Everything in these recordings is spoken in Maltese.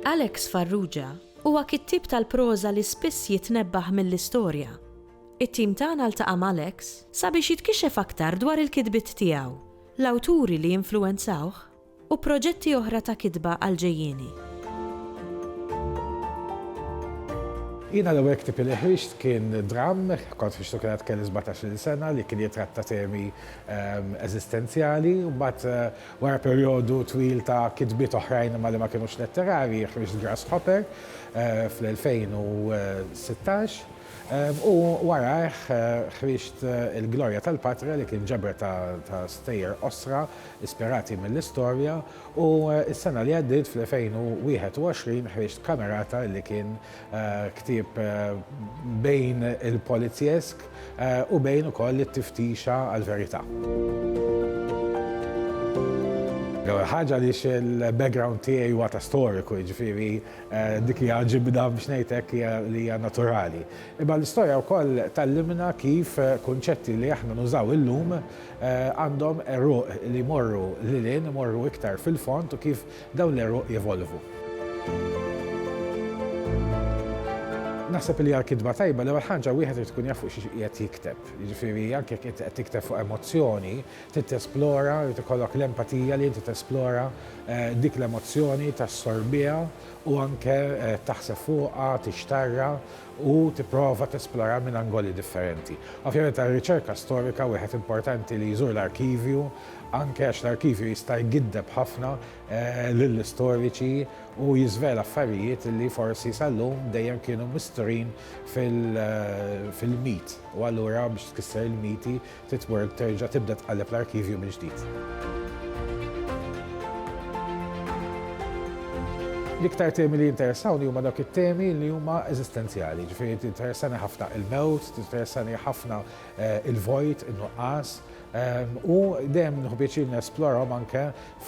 Alex Farrugia huwa kittib tal-proża li spiss jitnebbaħ mill-istorja. It-tim tagħna ltaqa' Alex sabiex jitkixef aktar dwar il-kitbiet tiegħu, l-awturi li jinfluwenzawh u proġetti oħra ta' kitba għal-ġejjieni. Jiena l-ewwel ktib li ħriġt kien dram, kont ħriġtu kienet kelli 17-il sena li kien jitratta temi eżistenzjali, u mbagħad wara perjodu twil ta' kitbiet oħrajn ma li ma kinux letterarji ħriġt Grasshopper fl-2016. U wara ħriġt il-Glorja tal-Patria li kien ġabra ta' stejjer osra ispirati mill-istorja, u s-sena li għaddiet fl-2021 ħriġt Kamerata li kien ktieb bejn il-polizjesk u bejn ukoll it-tiftixa għall-verità. Ħaġa li il-background tiegħi huwa ta' storiku, jiġifieri dik hija ġibda biex ngħidlek li hija naturali. Imma l-istorja wkoll tallimna kif kunċetti li aħna nużaw illum għandhom eruq li jmorru lilin, imorru iktar fil-fond u kif dawn l-eruq jevolvu. Naħseb li għal-kitba tajba l-ewwel ħaġa wieħed irid tkun jaf fuq xi qiegħed jikteb. Jiġifieri anke qed tikteb fuq emozzjoni, trid tesplora, trid ikollok l-empatija li inti tesplora dik l-emozzjoni tassorbiha u anke taħseb fuqha, tixtarra u tipprova tesplora minn angoli differenti. Ovvjament għar-riċerka storika wieħed importanti li jżur l-arkivju, anke għax l-arkivju jista' jgiddeb ħafna lill-istoriċi u jiżvela affarijiet li forsi sal-lum dejjem kienu misturin fil-mit. U allura biex tkisser il-miti titmur terġa' tibda tqalleb l-arkivju minn ġdid. L-iktar temi li jinteressawni huma dawk it-temi li huma eżistenzjali. Ġifieri tinteressani ħafna il-mewt, tinteressani ħafna il-vojt, in-nuqqas, u dejjem nieħu pjaċir nesplorahom anke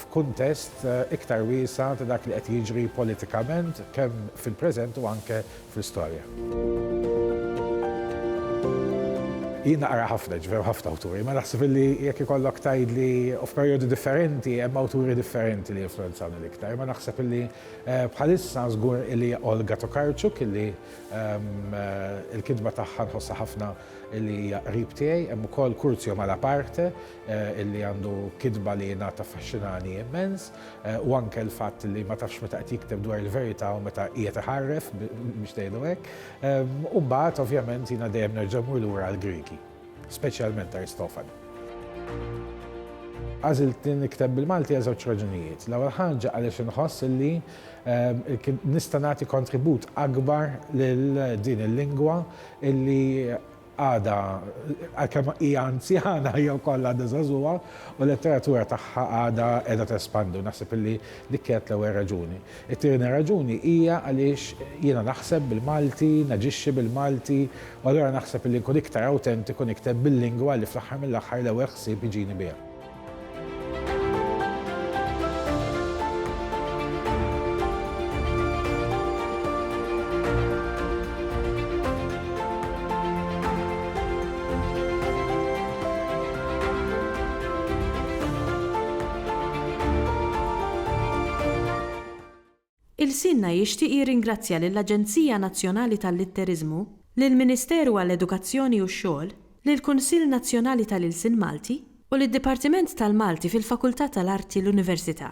f'kuntest iktar wiesa' ta' dak li qed jiġri politikament kemm fil-preżent u anke fl-istorja. Jien naqra ħafna, ġifier ħafna awturi, ma naħseb li jekk ikollok tgħidli f'perjodi differenti hemm awturi differenti li jinfluwenzawni l-iktar. Ma naħseb li bħalissa żgur li Olga Tokarczuk illi il-kitba tagħha nħossha ħafna illi hija qrib tiegħi, hemm ukoll Curzio Malaparte illi għandu kitba li jiena taffaxxinani immens, u anke l-fatt li ma tafx meta qed jikteb dwar il-verità u meta qiegħed iħarref biex tgħidu hekk. U mbagħad ovvjament jiena dejjem nerġa' mmur lura għall-Griegi, speċjalment Aristofani. Għażilt nikteb bil-Malti għal żewġ raġunijiet. L-ewwel ħaġa għaliex inħoss illi nista' nagħti kontribut akbar lil din il-lingwa illi għada għalkemm hija anzjana jew kollha għadha żagħżugħa u l-letteratura tagħha għadha qiegħda tespandu. Naħseb illi dik kienet l-ewwel raġuni. It-tieni raġuni hija għaliex jiena naħseb bil-Malti, naġixxi bil-Malti, u allura naħseb illi nkun iktar awtentiku nikteb bil-lingwa li fl-aħħar mill-aħħar l-ewwel ħsieb iġini biha. Il-Sinna jixtieq jirringrazzja lill-Aġenzija Nazzjonali tal-Litterizmu, lill-Ministeru għall-Edukazzjoni u x-Xogħol, lill-Kunsill Nazzjonali tal-Ilsien Malti u lid-Dipartiment tal-Malti fil-Fakultà tal-Arti l-Università.